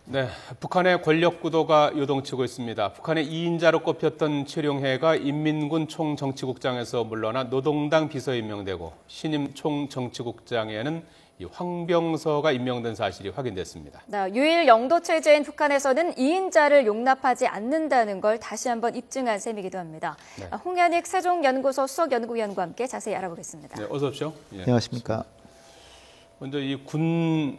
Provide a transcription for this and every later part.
네, 북한의 권력 구도가 요동치고 있습니다. 북한의 2인자로 꼽혔던 최룡해가 인민군 총정치국장에서 물러나 노동당 비서에 임명되고 신임 총정치국장에는 황병서가 임명된 사실이 확인됐습니다. 네, 유일 영도 체제인 북한에서는 2인자를 용납하지 않는다는 걸 다시 한번 입증한 셈이기도 합니다. 네. 홍현익 세종연구소 수석연구위원과 함께 자세히 알아보겠습니다. 네, 어서 오십시오. 예. 안녕하십니까. 먼저 이 군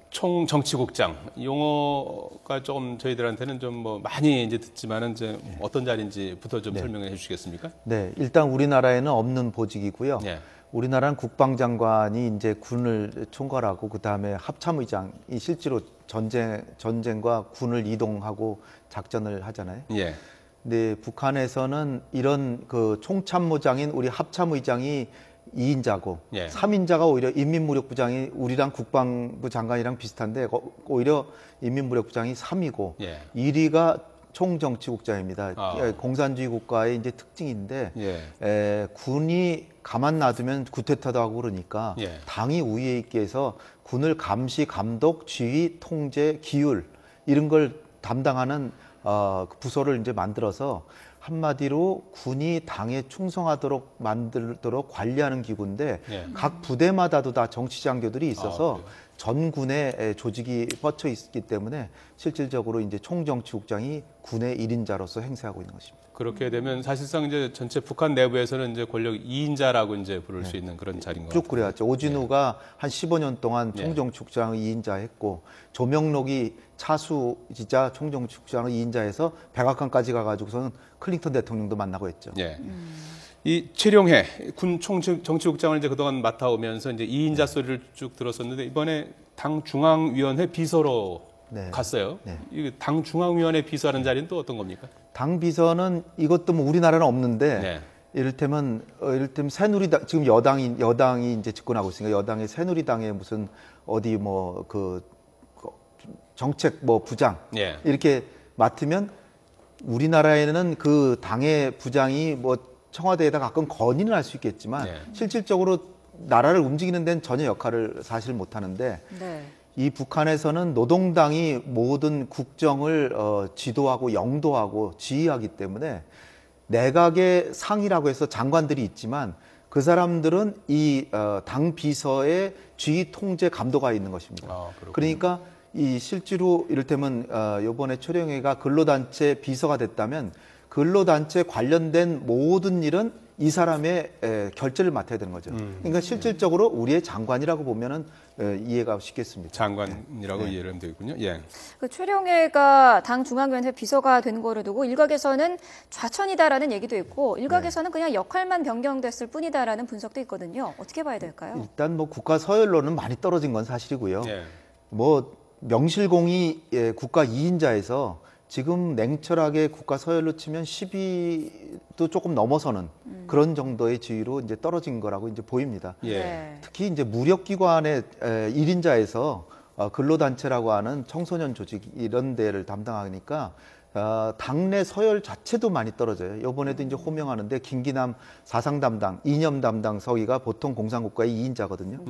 총정치국장 용어가 조금 저희들한테는 좀 뭐 많이 이제 듣지만은 이제 어떤 자리인지부터 좀 설명해 주시겠습니까? 네, 일단 우리나라에는 없는 보직이고요. 네. 우리나라는 국방장관이 이제 군을 총괄하고 그 다음에 합참의장이 실제로 전쟁과 군을 이동하고 작전을 하잖아요. 예. 근데 북한에서는 이런 그 총참모장인 우리 합참의장이 2인자고 예. 3인자가 오히려 인민무력부장이 우리랑 국방부 장관이랑 비슷한데 오히려 인민무력부장이 3이고 예. 1위가 총정치국장입니다. 아. 공산주의 국가의 이제 특징인데 예. 군이 가만 놔두면 구태타도 하고 그러니까 예. 당이 우위에 있게 해서 군을 감시, 감독, 지휘, 통제, 기율 이런 걸 담당하는 부서를 이제 만들어서 한마디로 군이 당에 충성하도록 만들도록 관리하는 기구인데 예. 각 부대마다도 다 정치장교들이 있어서 전군의 조직이 뻗쳐 있기 때문에 실질적으로 이제 총정치국장이 군의 1인자로서 행세하고 있는 것입니다. 그렇게 되면 사실상 이제 전체 북한 내부에서는 이제 권력 2인자라고 이제 부를 수 있는 그런 자리인 거죠. 쭉 그래왔죠. 오진우가 한 15년 동안 총정치국장 2인자 했고 조명록이 차수지자 총정치국장을 2인자해서 백악관까지 가가지고서는 클린턴 대통령도 만나고 했죠. 예. 이 최룡해 군 총정치국장을 이제 그동안 맡아오면서 이제 2인자 소리를 쭉 들었었는데 이번에 당 중앙위원회 비서로 갔어요. 이 당 중앙위원회 비서하는 자리는 또 어떤 겁니까? 당 비서는 이것도 뭐 우리나라는 없는데 이를테면 새누리당 지금 여당이 이제 집권하고 있으니까 여당의 새누리당의 무슨 어디 뭐 그 정책 뭐 부장 이렇게 맡으면 우리나라에는 그 당의 부장이 뭐 청와대에다 가끔 건의는 할 수 있겠지만 실질적으로 나라를 움직이는 데는 전혀 역할을 사실 못 하는데 이 북한에서는 노동당이 모든 국정을 지도하고 영도하고 지휘하기 때문에 내각의 상이라고 해서 장관들이 있지만 그 사람들은 이 당 비서의 지휘 통제 감독하에 있는 것입니다. 그러니까 이 실제로 이를테면 이번에 최룡해가 근로단체 비서가 됐다면 근로단체 관련된 모든 일은 이 사람의 결재를 맡아야 되는 거죠. 그러니까 실질적으로 우리의 장관이라고 보면은 이해가 쉽겠습니다. 장관이라고 이해를 하면 되겠군요. 예. 그 최룡해가 당 중앙위원회 비서가 된 거를 두고 일각에서는 좌천이다라는 얘기도 있고 일각에서는 그냥 역할만 변경됐을 뿐이다라는 분석도 있거든요. 어떻게 봐야 될까요? 일단 뭐 국가 서열로는 많이 떨어진 건 사실이고요. 뭐 명실공히 국가 2인자에서 지금 냉철하게 국가 서열로 치면 10위도 조금 넘어서는 그런 정도의 지위로 이제 떨어진 거라고 이제 보입니다. 특히 이제 무력기관의 1인자에서 근로단체라고 하는 청소년 조직 이런 데를 담당하니까 당내 서열 자체도 많이 떨어져요. 이번에도 이제 호명하는데 김기남 사상 담당, 이념 담당 서기가 보통 공산국가의 2인자거든요.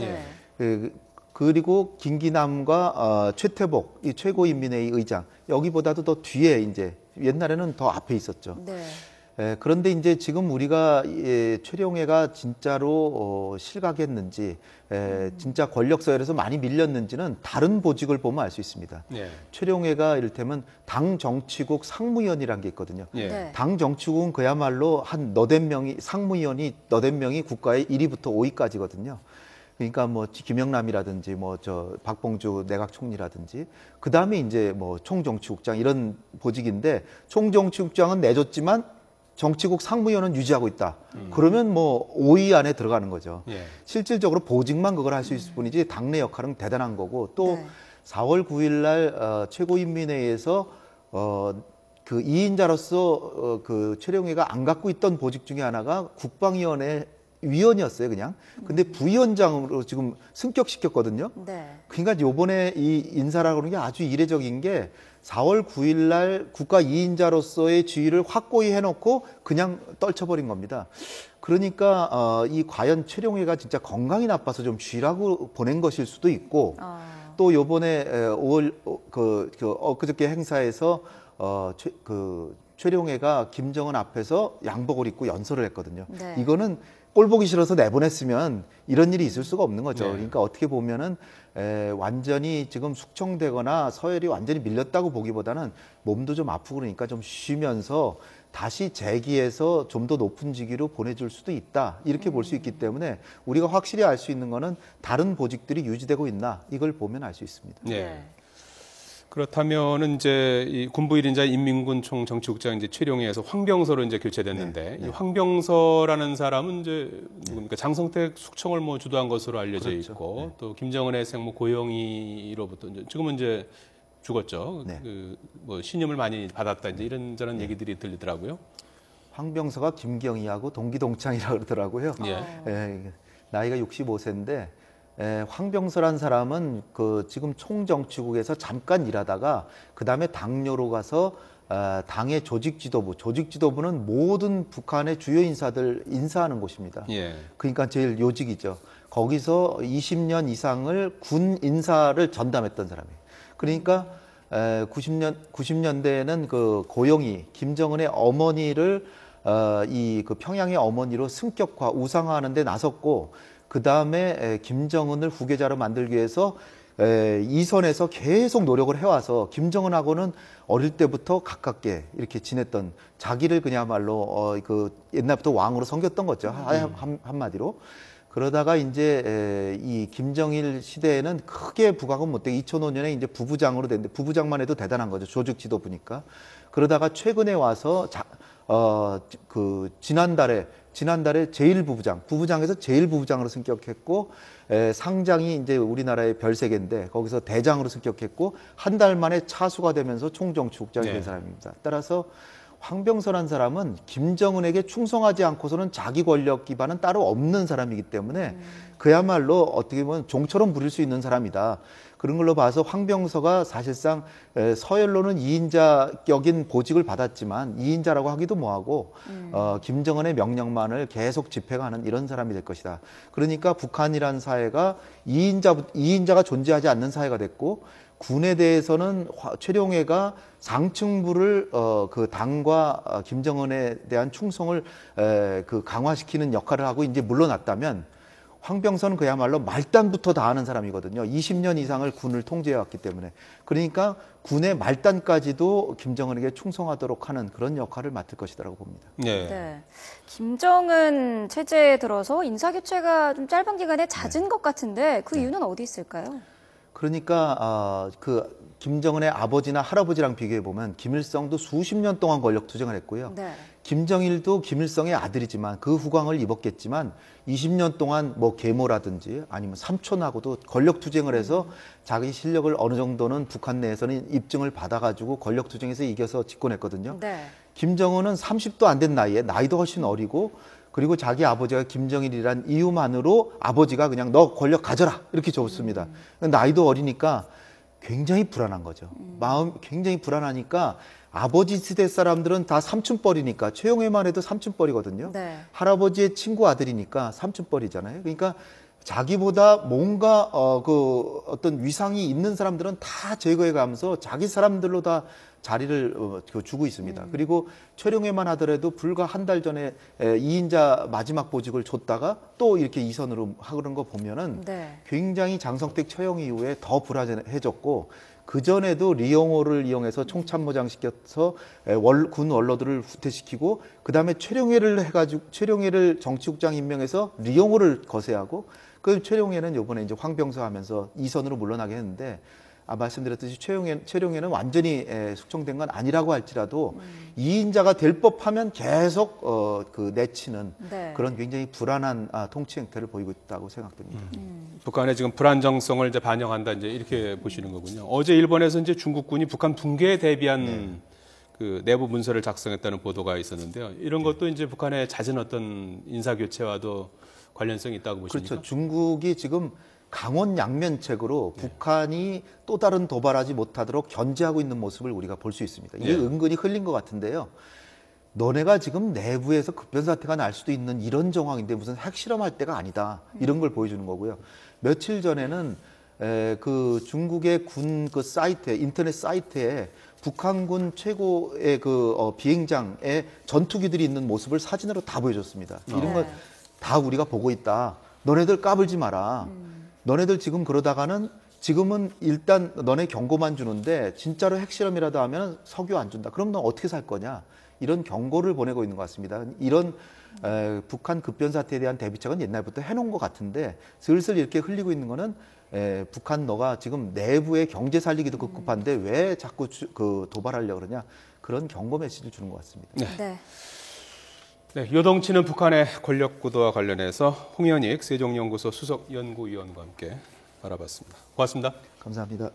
그리고 김기남과 최태복 이 최고인민회의 의장 여기보다도 더 뒤에 이제 옛날에는 더 앞에 있었죠. 그런데 이제 지금 우리가 최룡해가 진짜로 실각했는지 진짜 권력 서열에서 많이 밀렸는지는 다른 보직을 보면 알 수 있습니다. 최룡해가 이를테면 당 정치국 상무위원이라는 게 있거든요. 당 정치국은 그야말로 한 너댓 명이 상무위원이 너댓 명이 국가의 1위부터 5위까지거든요. 그러니까 뭐 김영남이라든지 뭐 박봉주 내각 총리라든지 그 다음에 이제 뭐 총정치국장 이런 보직인데 총정치국장은 내줬지만 정치국 상무위원은 유지하고 있다. 그러면 뭐 5위 안에 들어가는 거죠. 실질적으로 보직만 그걸 할 수 있을 뿐이지 당내 역할은 대단한 거고 또 4월 9일 날 최고인민회의에서 그 2인자로서 그 최룡해가 안 갖고 있던 보직 중에 하나가 국방위원회 위원이었어요, 그냥. 근데 부위원장으로 지금 승격시켰거든요. 그러니까 요번에 이 인사라고 하는 게 아주 이례적인 게 4월 9일 날 국가 2인자로서의 지위를 확고히 해놓고 그냥 떨쳐버린 겁니다. 그러니까 이 과연 최룡해가 진짜 건강이 나빠서 좀 쉬라고 보낸 것일 수도 있고 또 요번에 5월 엊그저께 행사에서 최룡해가 김정은 앞에서 양복을 입고 연설을 했거든요. 네. 이거는 꼴 보기 싫어서 내보냈으면 이런 일이 있을 수가 없는 거죠. 네. 그러니까 어떻게 보면은 완전히 지금 숙청되거나 서열이 완전히 밀렸다고 보기보다는 몸도 좀 아프고 그러니까 좀 쉬면서 다시 재기해서 좀 더 높은 직위로 보내줄 수도 있다. 이렇게 볼 수 있기 때문에 우리가 확실히 알 수 있는 거는 다른 보직들이 유지되고 있나 이걸 보면 알 수 있습니다. 네. 그렇다면은 이제 이 군부 1인자 인민군 총정치국장 이제 최룡해에서 황병서로 이제 교체됐는데 이 황병서라는 사람은 이제 누굽니까? 장성택 숙청을 뭐 주도한 것으로 알려져 그렇죠. 있고 또 김정은의 생모 고영희로부터 이제 지금은 이제 죽었죠. 네. 뭐 신임을 많이 받았다 이제 이런저런 얘기들이 들리더라고요. 황병서가 김경희하고 동기동창이라 그러더라고요. 예. 나이가 65세인데 황병서란 사람은 지금 총정치국에서 잠깐 일하다가 그 다음에 당뇨로 가서 당의 조직지도부는 모든 북한의 주요 인사들 인사하는 곳입니다. 예. 그러니까 제일 요직이죠. 거기서 20년 이상을 군 인사를 전담했던 사람이에요. 그러니까 90년대에는 그 고영희, 김정은의 어머니를 그 평양의 어머니로 승격화, 우상화하는 데 나섰고 그 다음에 김정은을 후계자로 만들기 위해서 이선에서 계속 노력을 해와서 김정은하고는 어릴 때부터 가깝게 이렇게 지냈던 자기를 그야말로 옛날부터 왕으로 섬겼던 거죠. 한마디로. 그러다가 이제 이 김정일 시대에는 크게 부각은 못되고 2005년에 이제 부부장으로 됐는데 부부장만 해도 대단한 거죠. 조직 지도부니까. 그러다가 최근에 와서 지난달에 부부장에서 제1부부장으로 승격했고 상장이 이제 우리나라의 별세계인데 거기서 대장으로 승격했고 한 달 만에 차수가 되면서 총정치국장이 된 사람입니다. 따라서 황병서란 사람은 김정은에게 충성하지 않고서는 자기 권력 기반은 따로 없는 사람이기 때문에 그야말로 어떻게 보면 종처럼 부릴 수 있는 사람이다. 그런 걸로 봐서 황병서가 사실상 서열로는 2인자격인 보직을 받았지만 2인자라고 하기도 뭐하고 김정은의 명령만을 계속 집행하는 이런 사람이 될 것이다. 그러니까 북한이라는 사회가 2인자가 존재하지 않는 사회가 됐고 군에 대해서는 최룡해가 상층부를 그 당과 김정은에 대한 충성을 강화시키는 역할을 하고 이제 물러났다면 황병서는 그야말로 말단부터 다 하는 사람이거든요. 20년 이상을 군을 통제해왔기 때문에. 그러니까 군의 말단까지도 김정은에게 충성하도록 하는 그런 역할을 맡을 것이라고 봅니다. 네. 김정은 체제에 들어서 인사교체가 좀 짧은 기간에 잦은 것 같은데 그 이유는 어디 있을까요? 그러니까 김정은의 아버지나 할아버지랑 비교해 보면 김일성도 수십 년 동안 권력 투쟁을 했고요. 네. 김정일도 김일성의 아들이지만 그 후광을 입었겠지만 20년 동안 뭐 계모라든지 아니면 삼촌하고도 권력 투쟁을 해서 자기 실력을 어느 정도는 북한 내에서는 입증을 받아가지고 권력 투쟁에서 이겨서 집권했거든요. 네. 김정은은 30도 안 된 나이에 나이도 훨씬 어리고 그리고 자기 아버지가 김정일이란 이유만으로 아버지가 그냥 너 권력 가져라 이렇게 줬습니다. 나이도 어리니까 굉장히 불안한 거죠. 마음 굉장히 불안하니까 아버지 세대 사람들은 다 삼촌뻘이니까 최용해만 해도 삼촌뻘이거든요. 네. 할아버지의 친구 아들이니까 삼촌뻘이잖아요. 그러니까 자기보다 뭔가 어떤 위상이 있는 사람들은 다 제거해 가면서 자기 사람들로 다 자리를 주고 있습니다. 그리고 최룡해만 하더라도 불과 한 달 전에 2인자 마지막 보직을 줬다가 또 이렇게 2선으로 하는 거 보면은 네. 굉장히 장성택 처형 이후에 더 불안해졌고 그전에도 리용호를 이용해서 총참모장 시켜서 군 원로들을 후퇴시키고 그다음에 최룡해를 정치국장 임명해서 리용호를 거세하고 그 최룡해는 이번에 이제 황병서 하면서 2선으로 물러나게 했는데 말씀드렸듯이 최룡해는 완전히 숙청된 건 아니라고 할지라도 2인자가 될 법하면 계속 내치는 네. 그런 굉장히 불안한 통치 행태를 보이고 있다고 생각됩니다. 북한의 지금 불안정성을 이제 반영한다 이제 이렇게 보시는 거군요. 어제 일본에서 이제 중국군이 북한 붕괴에 대비한 그 내부 문서를 작성했다는 보도가 있었는데요. 이런 것도 이제 북한의 잦은 어떤 인사 교체와도 관련성이 있다고 보십니까? 그렇죠. 중국이 지금 강원 양면책으로 북한이 또 다른 도발하지 못하도록 견제하고 있는 모습을 우리가 볼 수 있습니다. 이게 은근히 흘린 것 같은데요. 너네가 지금 내부에서 급변사태가 날 수도 있는 이런 정황인데 무슨 핵실험할 때가 아니다. 이런 걸 보여주는 거고요. 며칠 전에는 그 중국의 군 그 사이트에 인터넷 사이트에 북한군 최고의 그 비행장의 전투기들이 있는 모습을 사진으로 다 보여줬습니다. 이런 건 다 우리가 보고 있다. 너네들 까불지 마라. 너네들 지금 그러다가는 지금은 일단 너네 경고만 주는데 진짜로 핵실험이라도 하면 석유 안 준다. 그럼 너 어떻게 살 거냐? 이런 경고를 보내고 있는 것 같습니다. 이런 북한 급변 사태에 대한 대비책은 옛날부터 해놓은 것 같은데 슬슬 이렇게 흘리고 있는 거는 북한 너가 지금 내부의 경제 살리기도 급급한데 왜 자꾸 그 도발하려고 그러냐? 그런 경고 메시지를 주는 것 같습니다. 네. 네, 요동치는 북한의 권력 구도와 관련해서 홍현익 세종연구소 수석 연구위원과 함께 알아봤습니다. 고맙습니다. 감사합니다.